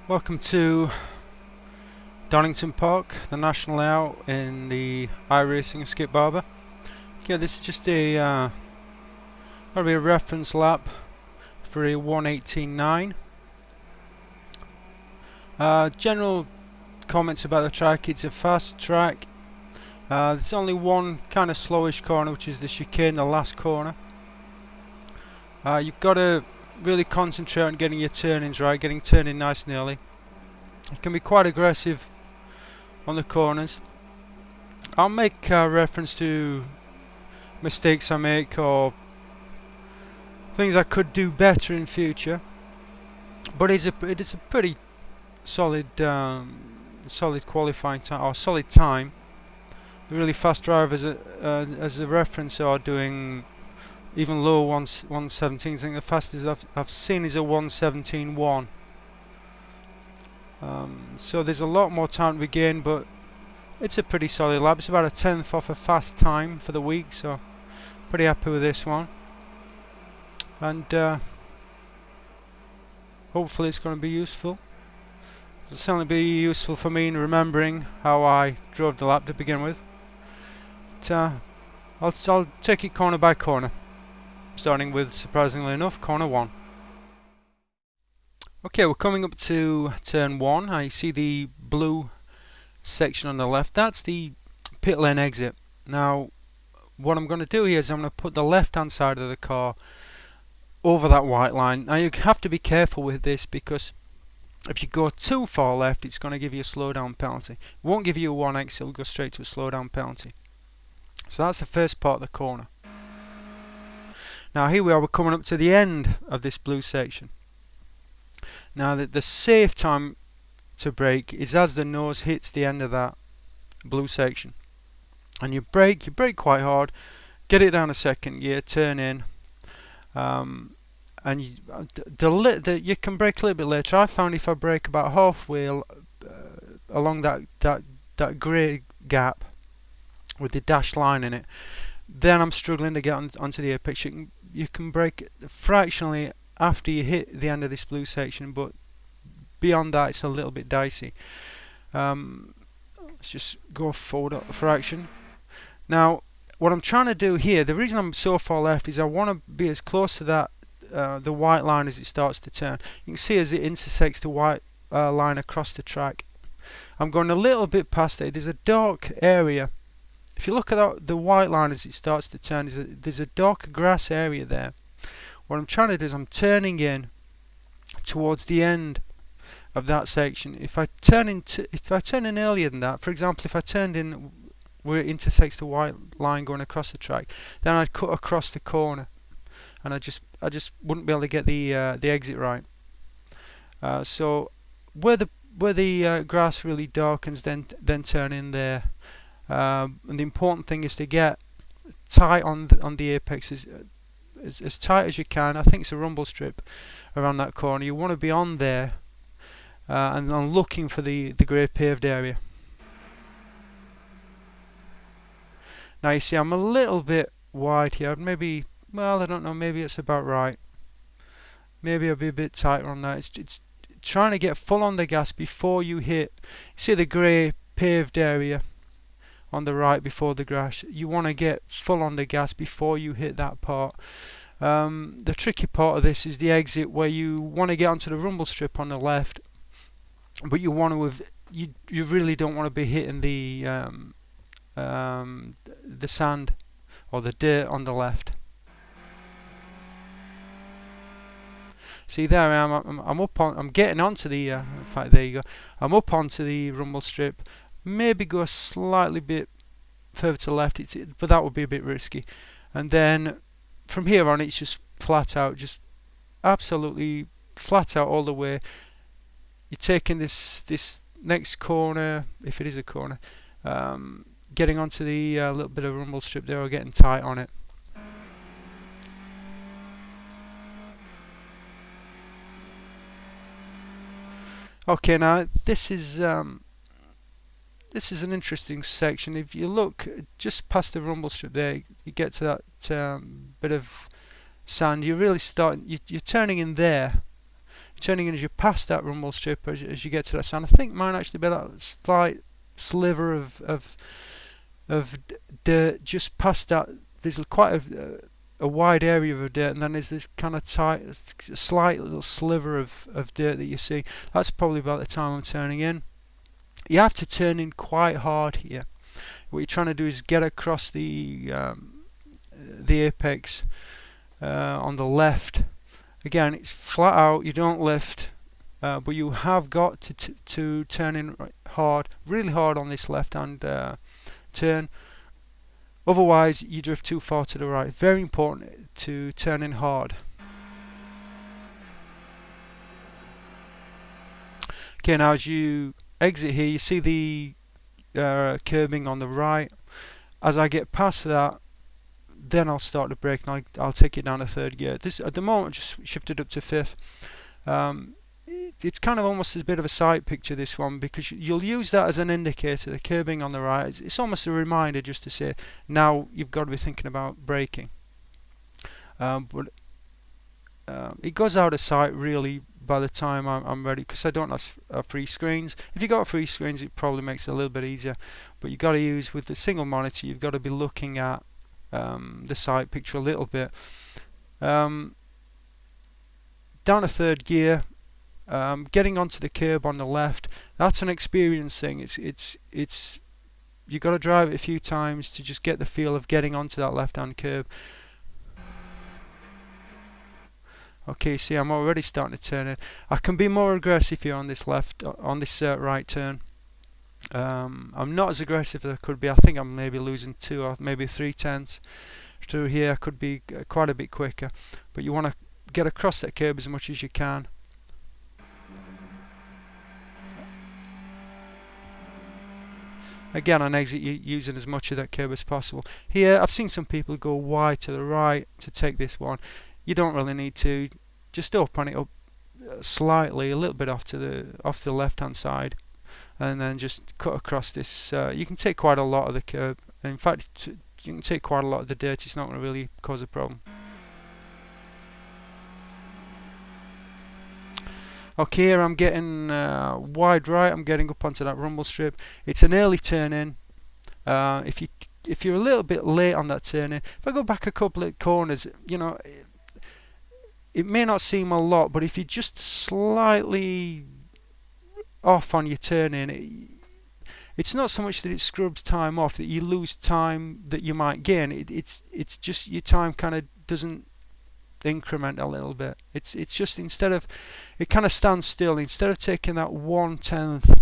Welcome to Donington Park, the national layout in the iRacing Skip Barber. Okay, this is just gonna be a reference lap for a 1:18.9. General comments about the track: it's a fast track. There's only one kind of slowish corner, which is the chicane, the last corner. You've got to really concentrate on getting your turnings right, getting turning nice and early. It can be quite aggressive on the corners. I'll make reference to mistakes I make or things I could do better in future, but it is a pretty solid qualifying time, or solid time. The really fast drivers as a reference are doing even low 1:17. I think the fastest I've seen is a 1:17.1. So there's a lot more time to be gained, but it's a pretty solid lap. It's about a 10th off a fast time for the week, so pretty happy with this one. And hopefully it's going to be useful. It'll certainly be useful for me in remembering how I drove the lap to begin with. But, I'll take it corner by corner, starting with, surprisingly enough, corner 1. Okay, we're coming up to turn 1. I see the blue section on the left. That's the pit lane exit. Now, what I'm going to do here is I'm going to put the left-hand side of the car over that white line. Now, you have to be careful with this, because if you go too far left, it's going to give you a slowdown penalty. It won't give you a 1x, it'll go straight to a slowdown penalty. So that's the first part of the corner. Now, here we are, we're coming up to the end of this blue section. Now, the safe time to brake is as the nose hits the end of that blue section, and you brake quite hard, get it down a second gear, turn in, and you can brake a little bit later. I found if I brake about halfway along that grey gap with the dashed line in it, then I'm struggling to get onto the apex. You can brake fractionally after you hit the end of this blue section, but beyond that it's a little bit dicey. Let's just go forward for action. Now, what I'm trying to do here, the reason I'm so far left, is I want to be as close to that the white line as it starts to turn. You can see as it intersects the white line across the track, I'm going a little bit past it. There's a dark area. If you look at the white line as it starts to turn, there's a dark grass area there. What I'm trying to do is I'm turning in towards the end of that section. If I turn in earlier than that, for example, if I turned in where it intersects the white line going across the track, then I'd cut across the corner, and I just wouldn't be able to get the exit right. So where the grass really darkens, then turn in there. And the important thing is to get tight on the apex, as tight as you can. I think it's a rumble strip around that corner. You want to be on there and I'm looking for the grey paved area. Now you see I'm a little bit wide here. Maybe, well, I don't know, maybe it's about right. Maybe I'll be a bit tighter on that. It's trying to get full on the gas before you hit. See the grey paved area on the right before the grass. You want to get full on the gas before you hit that part. The tricky part of this is the exit, where you want to get onto the rumble strip on the left, but you want to you really don't want to be hitting the sand or the dirt on the left. See, there I am. I'm getting onto the. In fact, there you go. I'm up onto the rumble strip. Maybe go a slightly bit further to the left, but that would be a bit risky. And then from here on, it's just flat out, just absolutely flat out all the way. You're taking this next corner, if it is a corner, getting onto the little bit of rumble strip there, or getting tight on it. Okay, now this is an interesting section. If you look just past the rumble strip there, you get to that bit of sand. You really you're turning in there. turning in as you pass that rumble strip, as you get to that stand. I think mine actually be that slight sliver of dirt just past that. There's quite a wide area of dirt, and then there's this kind of tight, slight little sliver of dirt that you see. That's probably about the time I'm turning in. You have to turn in quite hard here. What you're trying to do is get across the apex on the left. Again, it's flat out, you don't lift, but you have got to turn in hard, really hard on this left hand turn. Otherwise, you drift too far to the right. Very important to turn in hard. Okay, now as you exit here, you see the curbing on the right. As I get past that, then I'll start the brake and I'll take it down to third gear. This at the moment just shifted up to fifth. It's kind of almost a bit of a sight picture, this one, because you'll use that as an indicator. The curbing on the right, it's almost a reminder just to say now you've got to be thinking about braking. But it goes out of sight really by the time I'm ready, because I don't have free screens. If you got free screens, it probably makes it a little bit easier, but you've got to use, with the single monitor, you've got to be looking at the sight picture a little bit. Down to third gear, getting onto the curb on the left, that's an experience thing. It's you've got to drive it a few times to just get the feel of getting onto that left hand curb. Okay, see, I'm already starting to turn in. I can be more aggressive here on this right turn. I'm not as aggressive as I could be. I think I'm maybe losing 2 or maybe 3 tenths through here. I could be quite a bit quicker, but you want to get across that curb as much as you can. Again, on exit, you're using as much of that curb as possible. Here, I've seen some people go wide to the right to take this one. You don't really need to. Just open it up slightly, a little bit off to the left hand side, and then just cut across this. You can take quite a lot of the curb. In fact, you can take quite a lot of the dirt. It's not going to really cause a problem. Okay, here I'm getting wide right. I'm getting up onto that rumble strip. It's an early turn in. If you're a little bit late on that turn in, if I go back a couple of corners, you know, it may not seem a lot, but if you're just slightly off on your turn in, it's not so much that it scrubs time off that you lose time that you might gain. It's just your time kind of doesn't increment a little bit. It's just, instead of, it kind of stands still. Instead of taking that 1/10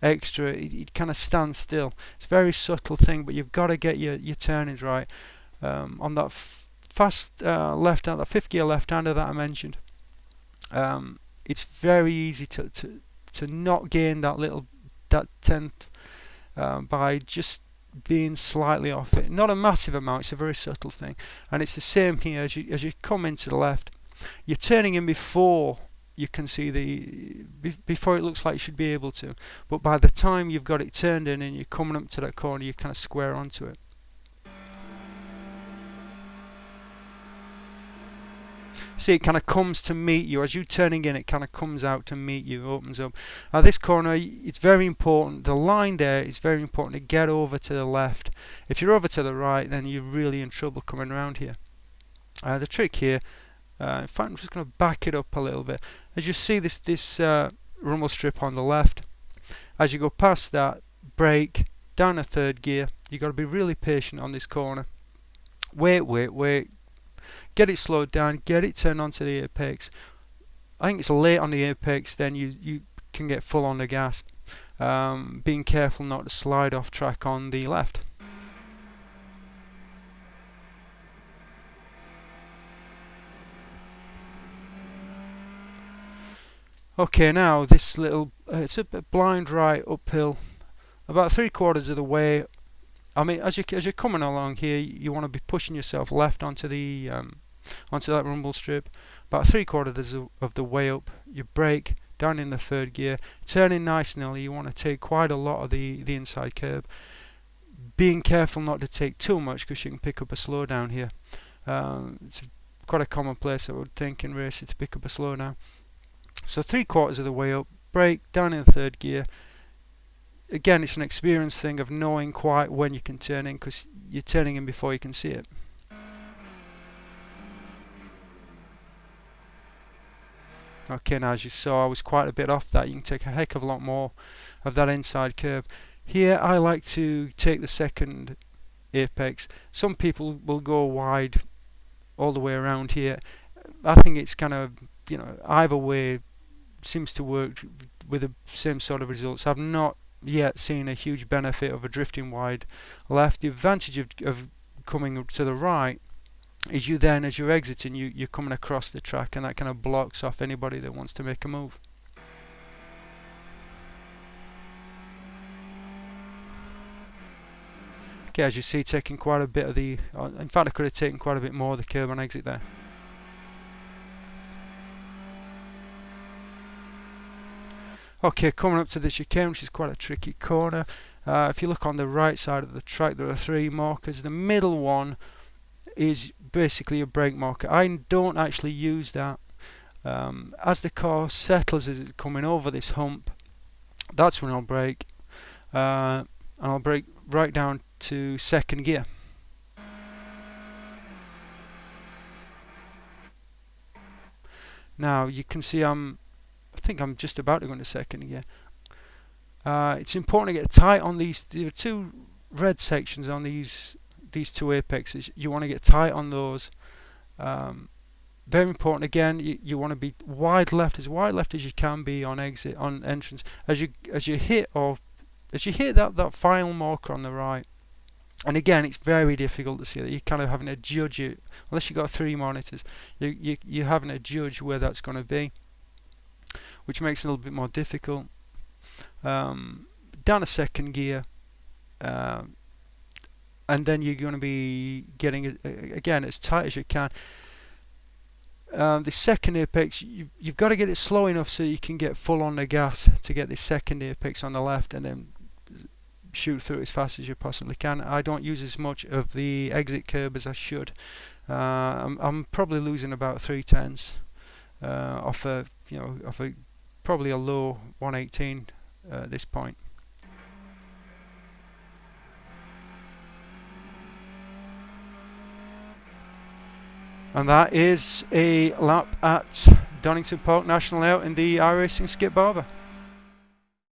extra, it kind of stands still. It's a very subtle thing, but you've got to get your turnings right. On that fast left hand, that fifth gear left hander that I mentioned, it's very easy to not gain that tenth by just being slightly off it. Not a massive amount, it's a very subtle thing. And it's the same here. As you come into the left, you're turning in before you can see before it looks like you should be able to, but by the time you've got it turned in and you're coming up to that corner, you kind of square onto it. See, it kind of comes to meet you as you're turning in. It kind of comes out to meet you, opens up. Now this corner, it's very important. The line there is very important to get over to the left. If you're over to the right, then you're really in trouble coming around here. The trick here, in fact, I'm just going to back it up a little bit. As you see this rumble strip on the left, as you go past that, brake, down to third gear. You've got to be really patient on this corner. Wait. Get it slowed down, get it turned onto the apex. I think it's late on the apex, then you can get full on the gas. Being careful not to slide off track on the left. Okay, now this little, it's a bit blind right uphill, about 3/4 of the way. I mean, as you're coming along here, you want to be pushing yourself left onto that rumble strip. About 3/4 of the way up, you brake, down in the third gear, turning nice and early. You want to take quite a lot of the inside curb. Being careful not to take too much, because you can pick up a slowdown here. It's quite a common place, I would think, in racing, to pick up a slowdown. So 3/4 of the way up, brake, down in the third gear. Again, it's an experience thing of knowing quite when you can turn in, because you're turning in before you can see it. Okay, now as you saw, I was quite a bit off that. You can take a heck of a lot more of that inside curve. Here I like to take the second apex. Some people will go wide all the way around here. I think it's kind of, either way seems to work with the same sort of results. I've not yet seen a huge benefit of a drifting wide left. The advantage of coming to the right is you then, as you're exiting, you're coming across the track, and that kind of blocks off anybody that wants to make a move. Okay, as you see, taking quite a bit of the, in fact I could have taken quite a bit more of the curb on exit there. Okay, coming up to the chicane, which is quite a tricky corner. If you look on the right side of the track, there are 3 markers. The middle one is basically a brake marker. I don't actually use that. As the car settles as it's coming over this hump, that's when I'll brake, and I'll brake right down to second gear. Now you can see I think I'm just about to go into second gear. It's important to get tight on these. There are 2 red sections on these 2 apexes. You want to get tight on those. Very important. Again, you want to be wide left as you can be on exit, on entrance. As you hit that final marker on the right. And again, it's very difficult to see that. You're kind of having to judge it, unless you've got 3 monitors. You're having to judge where that's going to be, which makes it a little bit more difficult. Down to second gear, and then you're going to be getting again as tight as you can. The second apex, you've got to get it slow enough so you can get full on the gas to get the second apex on the left, and then shoot through it as fast as you possibly can. I don't use as much of the exit curb as I should. I'm probably losing about 3/10 off a probably a low 118 at this point. And that is a lap at Donington Park National Layout in the iRacing Skip Barber.